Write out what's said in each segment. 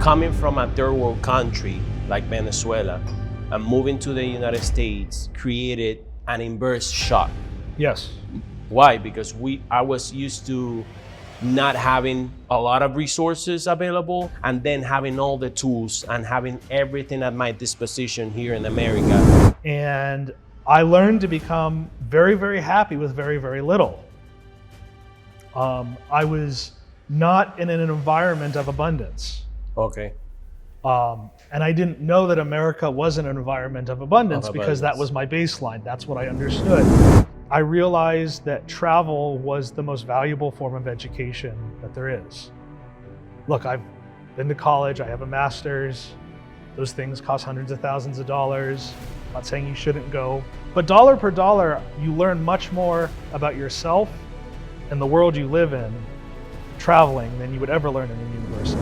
coming from a third world country like Venezuela and moving to the United States created an inverse shock. Yes. Why? Because I was used to not having a lot of resources available and then having all the tools and having everything at my disposition here in America. And I learned to become very, very happy with very, very little. I was not in an environment of abundance. Okay. And I didn't know that America was an environment of abundance because that was my baseline. That's what I understood. I realized that travel was the most valuable form of education that there is. Look, I've been to college, I have a master's. Those things cost hundreds of thousands of dollars. I'm not saying you shouldn't go, but dollar per dollar, you learn much more about yourself and the world you live in traveling than you would ever learn in a university.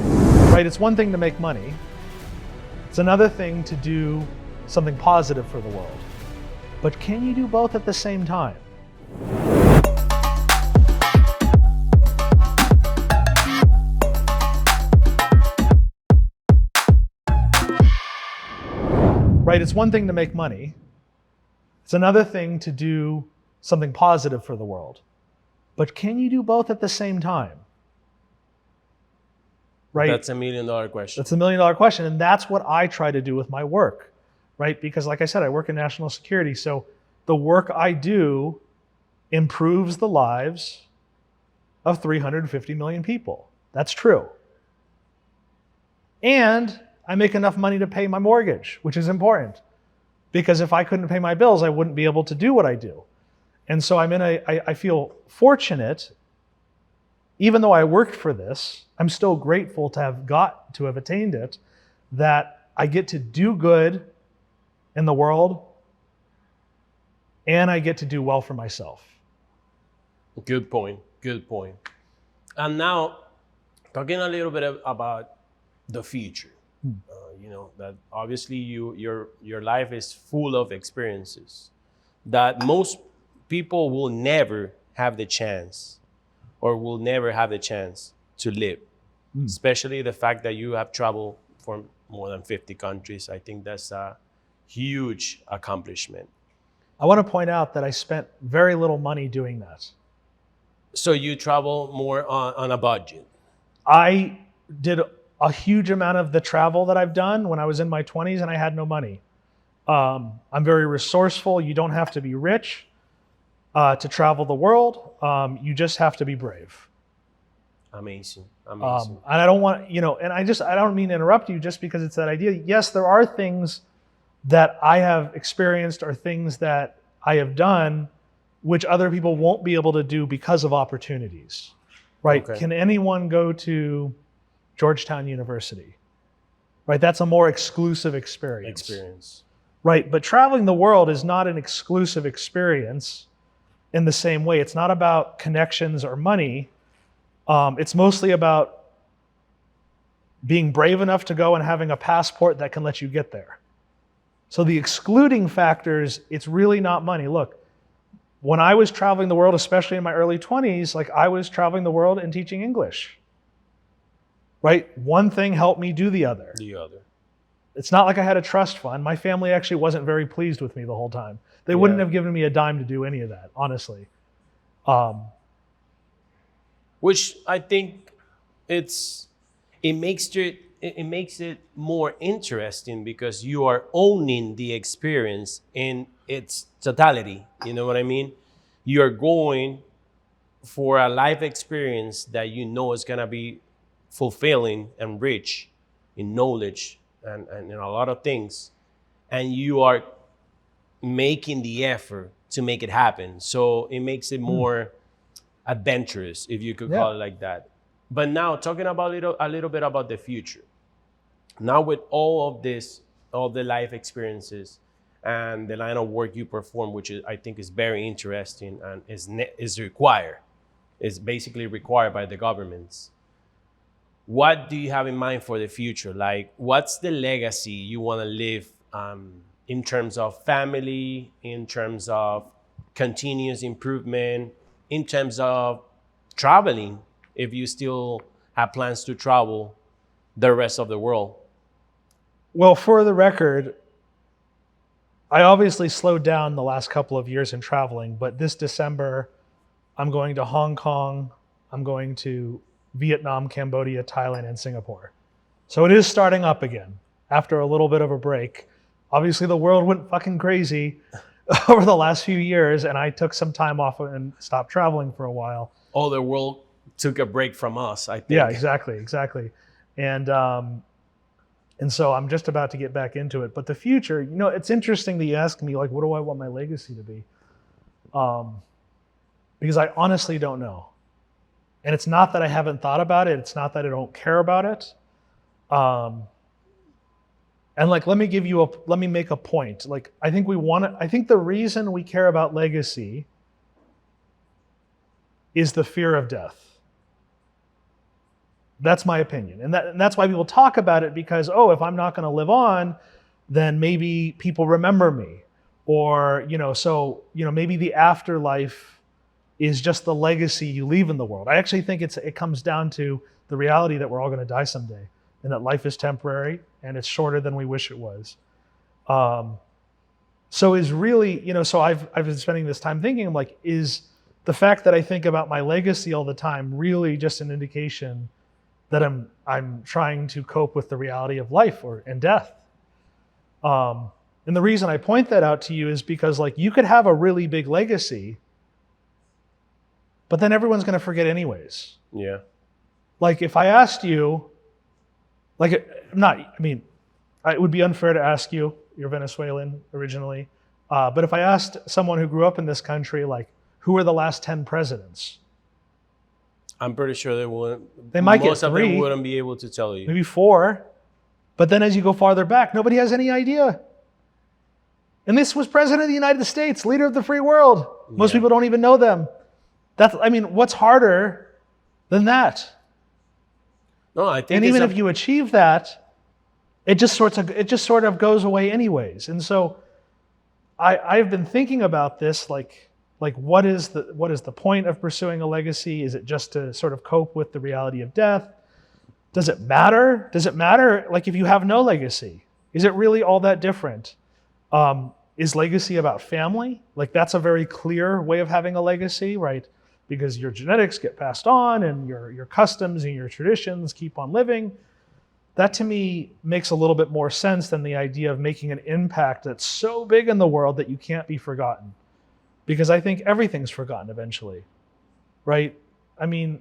Right? It's one thing to make money. It's another thing to do something positive for the world. But can you do both at the same time? Right? It's one thing to make money. It's another thing to do something positive for the world. But can you do both at the same time? Right? That's $1 million question. That's $1 million question. And that's what I try to do with my work, right? Because like I said, I work in national security. So the work I do improves the lives of 350 million people. That's true. And I make enough money to pay my mortgage, which is important. Because if I couldn't pay my bills, I wouldn't be able to do what I do. And so I feel fortunate. Even though I worked for this, I'm still grateful to have attained it, that I get to do good in the world and I get to do well for myself. Good point, good point. And now, talking a little bit about the future. You know, that obviously your life is full of experiences that most people will never have the chance or will never have the chance to live. Especially the fact that you have traveled for more than 50 countries. I think that's a huge accomplishment. I want to point out that I spent very little money doing that. So you travel more on a budget? I did a huge amount of the travel that I've done when I was in my 20s and I had no money. I'm very resourceful. You don't have to be rich to travel the world. You just have to be brave. Amazing, amazing. And I don't want, and I don't mean to interrupt you just because it's that idea. Yes, there are things that I have experienced or things that I have done which other people won't be able to do because of opportunities, right? Okay. Can anyone go to Georgetown University, right? That's a more exclusive experience. Right, but traveling the world is not an exclusive experience in the same way. It's not about connections or money. It's mostly about being brave enough to go and having a passport that can let you get there. So the excluding factors, it's really not money. Look, when I was traveling the world, especially in my early 20s, like I was traveling the world and teaching English. Right? One thing helped me do the other. It's not like I had a trust fund. My family actually wasn't very pleased with me the whole time. They wouldn't have given me a dime to do any of that, honestly. Which I think it makes it more interesting because you are owning the experience in its totality. You know what I mean? You're going for a life experience that you know is gonna be fulfilling and rich in knowledge and in a lot of things, and you are making the effort to make it happen. So it makes it more adventurous, if you could call it like that. But now talking about a little bit about the future. Now with all of this, all the life experiences and the line of work you perform, which I think is very interesting and is required, is basically required by the governments. What do you have in mind for the future? Like, what's the legacy you want to leave in terms of family, in terms of continuous improvement, in terms of traveling, if you still have plans to travel? the rest of the world? Well, for the record, I obviously slowed down the last couple of years in traveling, but this December, I'm going to Hong Kong, I'm going to Vietnam, Cambodia, Thailand, and Singapore. So it is starting up again after a little bit of a break. Obviously, the world went fucking crazy over the last few years, and I took some time off and stopped traveling for a while. Oh, the world took a break from us, I think. Yeah, exactly. And so I'm just about to get back into it. But the future, it's interesting that you ask me, like, what do I want my legacy to be? Because I honestly don't know. And it's not that I haven't thought about it. It's not that I don't care about it. And like, let me make a point. Like, I think the reason we care about legacy is the fear of death. That's my opinion. And that's why people talk about it, because, if I'm not going to live on, then maybe people remember me. Or, maybe the afterlife is just the legacy you leave in the world. I actually think it comes down to the reality that we're all going to die someday, and that life is temporary and it's shorter than we wish it was. So is really, so I've been spending this time thinking, I'm like, is the fact that I think about my legacy all the time really just an indication that I'm trying to cope with the reality of life and death? And the reason I point that out to you is because, like, you could have a really big legacy, but then everyone's going to forget anyways. Yeah. Like, if I asked you, like, it would be unfair to ask you, you're Venezuelan originally, but if I asked someone who grew up in this country, like, who are the last 10 presidents? I'm pretty sure they wouldn't. They might get most of 3, them wouldn't be able to tell you. maybe 4. But then as you go farther back, nobody has any idea. And this was president of the United States, leader of the free world. Most people don't even know them. What's harder than that? No, I think. And even if you achieve that, it just sort of goes away anyways. And so I've been thinking about this, like what is the point of pursuing a legacy? Is it just to sort of cope with the reality of death? Does it matter? Does it matter, like, if you have no legacy? Is it really all that different? Is legacy about family? Like, that's a very clear way of having a legacy, right? Because your genetics get passed on, and your customs and your traditions keep on living. That, to me, makes a little bit more sense than the idea of making an impact that's so big in the world that you can't be forgotten. Because I think everything's forgotten eventually, right? I mean,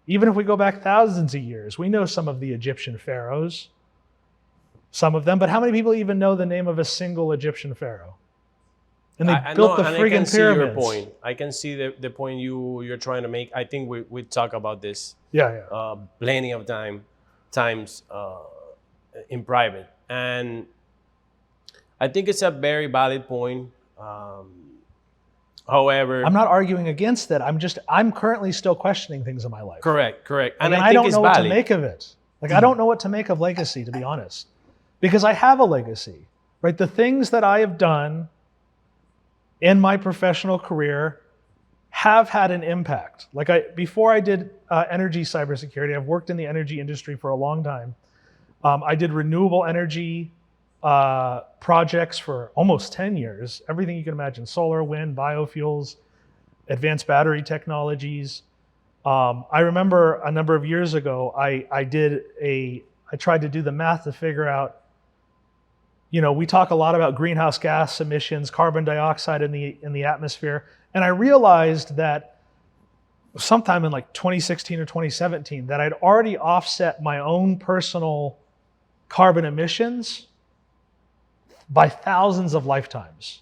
even if we go back thousands of years, we know some of the Egyptian pharaohs, some of them, but how many people even know the name of a single Egyptian pharaoh? And they built the friggin' pyramids. I can see your point. I can see the point you're trying to make. I think we talk about this plenty of times in private. And I think it's a very valid point. However, I'm not arguing against it. I'm currently still questioning things in my life. Correct. And I don't know what to make of it. Like, I don't know what to make of legacy, to be honest. Because I have a legacy, right? The things that I have done in my professional career have had an impact. Like, before I did energy cybersecurity, I've worked in the energy industry for a long time. I did renewable energy projects for almost 10 years. Everything you can imagine: solar, wind, biofuels, advanced battery technologies. I remember a number of years ago, I tried to do the math to figure out, we talk a lot about greenhouse gas emissions, carbon dioxide in the atmosphere. And I realized that sometime in like 2016 or 2017, that I'd already offset my own personal carbon emissions by thousands of lifetimes.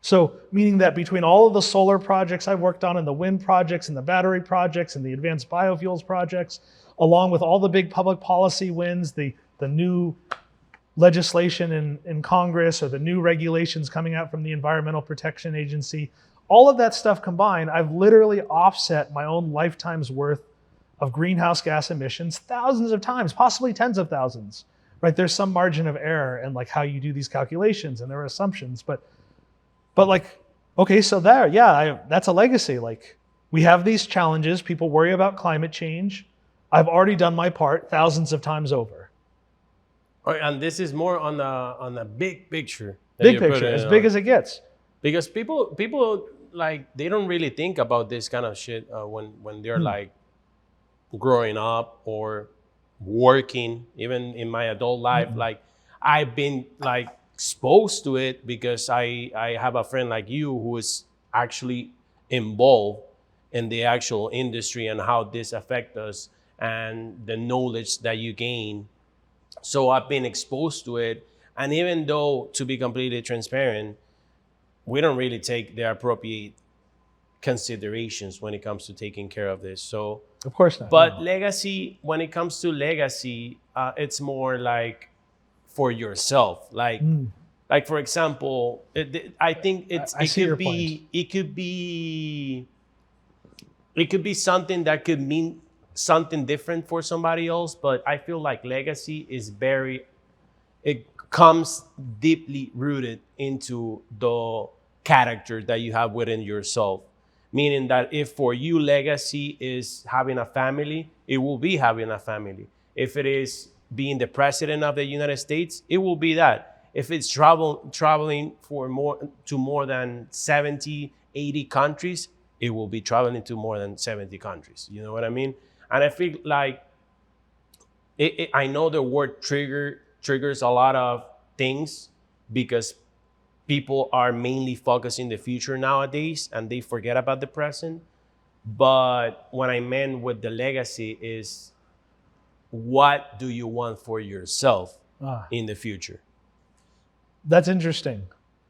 So, meaning that between all of the solar projects I've worked on, and the wind projects, and the battery projects, and the advanced biofuels projects, along with all the big public policy wins, the new legislation in Congress, or the new regulations coming out from the Environmental Protection Agency, all of that stuff combined, I've literally offset my own lifetime's worth of greenhouse gas emissions thousands of times, possibly tens of thousands, right? There's some margin of error in like how you do these calculations, and there are assumptions, but like, okay, so that's a legacy. Like, we have these challenges. People worry about climate change. I've already done my part thousands of times over. And this is more on the big picture. That Big you're picture, putting as it big on. as it gets. Because people like they don't really think about this kind of shit when they're like growing up or working. Even in my adult life, like I've been like exposed to it because I have a friend like you who is actually involved in the actual industry and how this affects us and the knowledge that you gain. So I've been exposed to it, and even though, to be completely transparent, we don't really take the appropriate considerations when it comes to taking care of this. So, Of course not. but no. legacy, when it comes to legacy, it's more like for yourself. Like for example, I think I see your it could be something that could mean something different for somebody else. But I feel like legacy is it comes deeply rooted into the character that you have within yourself. Meaning that if for you legacy is having a family, it will be having a family. If it is being the president of the United States, it will be that. If it's traveling for more than 70, 80 countries, it will be traveling to more than 70 countries. You know what I mean? And I feel like I know the word triggers a lot of things because people are mainly focusing the future nowadays and they forget about the present. But what I meant with the legacy is, what do you want for yourself in the future? That's interesting.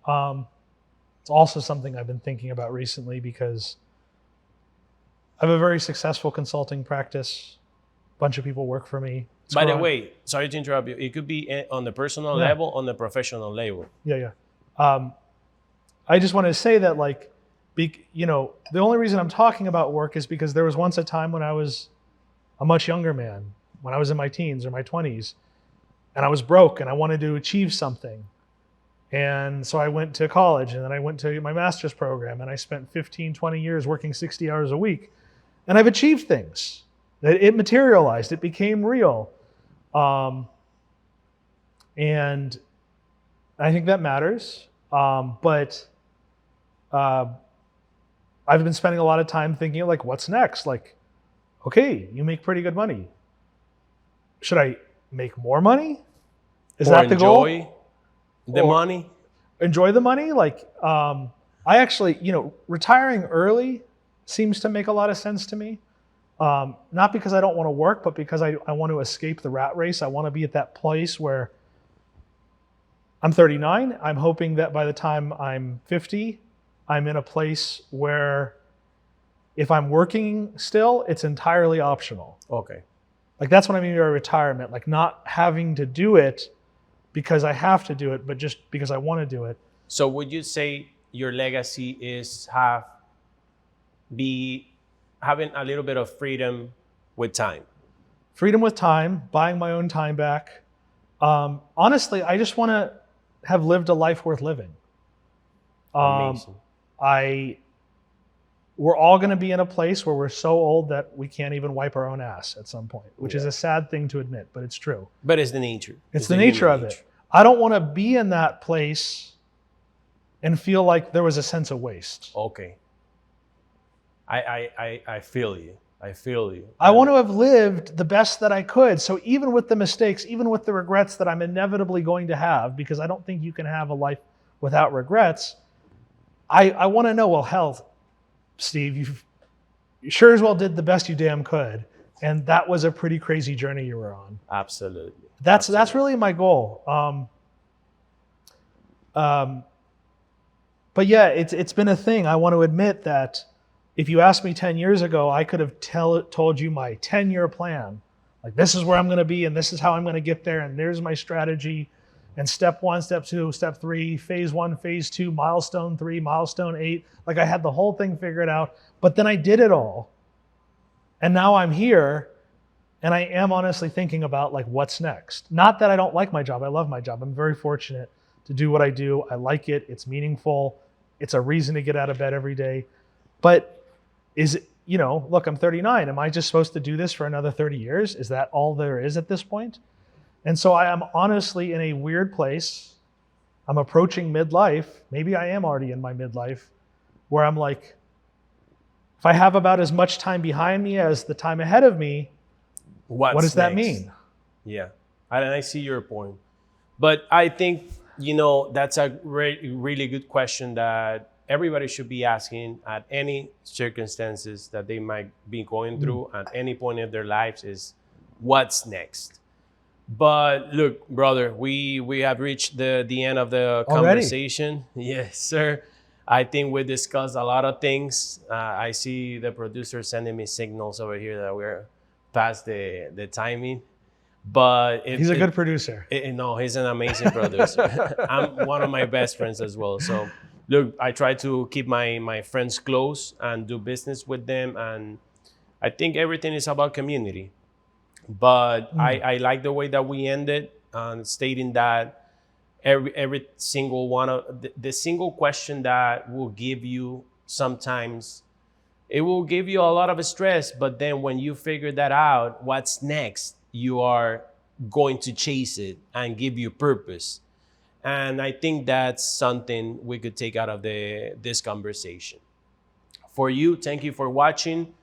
It's also something I've been thinking about recently because I have a very successful consulting practice. A bunch of people work for me. By the way, sorry to interrupt you. It could be on the personal level, on the professional level. Yeah. I just wanted to say that, like, the only reason I'm talking about work is because there was once a time when I was a much younger man, when I was in my teens or my 20s, and I was broke and I wanted to achieve something. And so I went to college and then I went to my master's program and I spent 15, 20 years working 60 hours a week. And I've achieved things. It materialized. It became real. And I think that matters. But I've been spending a lot of time thinking, like, what's next? Like, okay, you make pretty good money. Should I make more money? Is that the goal? Enjoy the money? Enjoy the money? Like, I actually, retiring early seems to make a lot of sense to me. Not because I don't want to work, but because I want to escape the rat race. I want to be at that place where I'm 39. I'm hoping that by the time I'm 50, I'm in a place where if I'm working still, it's entirely optional. Okay. Like, that's what I mean by retirement, like not having to do it because I have to do it, but just because I want to do it. So would you say your legacy is having a little bit of freedom with time? Freedom with time, buying my own time back. Honestly, I just want to have lived a life worth living. Amazing. We're all going to be in a place where we're so old that we can't even wipe our own ass at some point, which is a sad thing to admit, but it's true. But it's the nature. It's the nature of it. I don't want to be in that place and feel like there was a sense of waste. Okay. I feel you. I feel you. I want to have lived the best that I could. So even with the mistakes, even with the regrets that I'm inevitably going to have, because I don't think you can have a life without regrets, I want to know, well, hell, Steve, you sure as well did the best you damn could. And that was a pretty crazy journey you were on. Absolutely. That's really my goal. But yeah, it's been a thing. I want to admit that if you asked me 10 years ago, I could have told you my 10-year plan. Like, this is where I'm going to be and this is how I'm going to get there and there's my strategy. And step 1, step 2, step 3, phase 1, phase 2, milestone 3, milestone 8. Like, I had the whole thing figured out, but then I did it all. And now I'm here and I am honestly thinking about, like, what's next. Not that I don't like my job. I love my job. I'm very fortunate to do what I do. I like it. It's meaningful. It's a reason to get out of bed every day. But you know, look, I'm 39. Am I just supposed to do this for another 30 years? Is that all there is at this point? And so I am honestly in a weird place. I'm approaching midlife. Maybe I am already in my midlife, where I'm like, if I have about as much time behind me as the time ahead of me, what does that mean? Yeah, and I see your point. But I think, you know, that's a really good question that everybody should be asking at any circumstances that they might be going through at any point of their lives is, what's next? But look, brother, we have reached the end of the Already? conversation. Yes, sir. I think we discussed a lot of things. I see the producer sending me signals over here that we're past the timing. But He's a good producer. no, he's an amazing producer. I'm one of my best friends as well. So look, I try to keep my friends close and do business with them. And I think everything is about community. But I like the way that we ended, stating that every single one of the single question that will give you sometimes, it will give you a lot of stress, but then when you figure that out, what's next, you are going to chase it and give you purpose. And I think that's something we could take out of this conversation. For you, thank you for watching.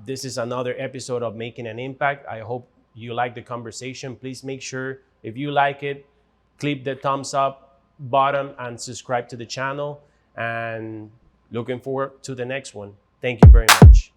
This is another episode of Making an Impact. I hope you like the conversation. Please make sure, if you like it, click the thumbs up button and subscribe to the channel. And looking forward to the next one. Thank you very much.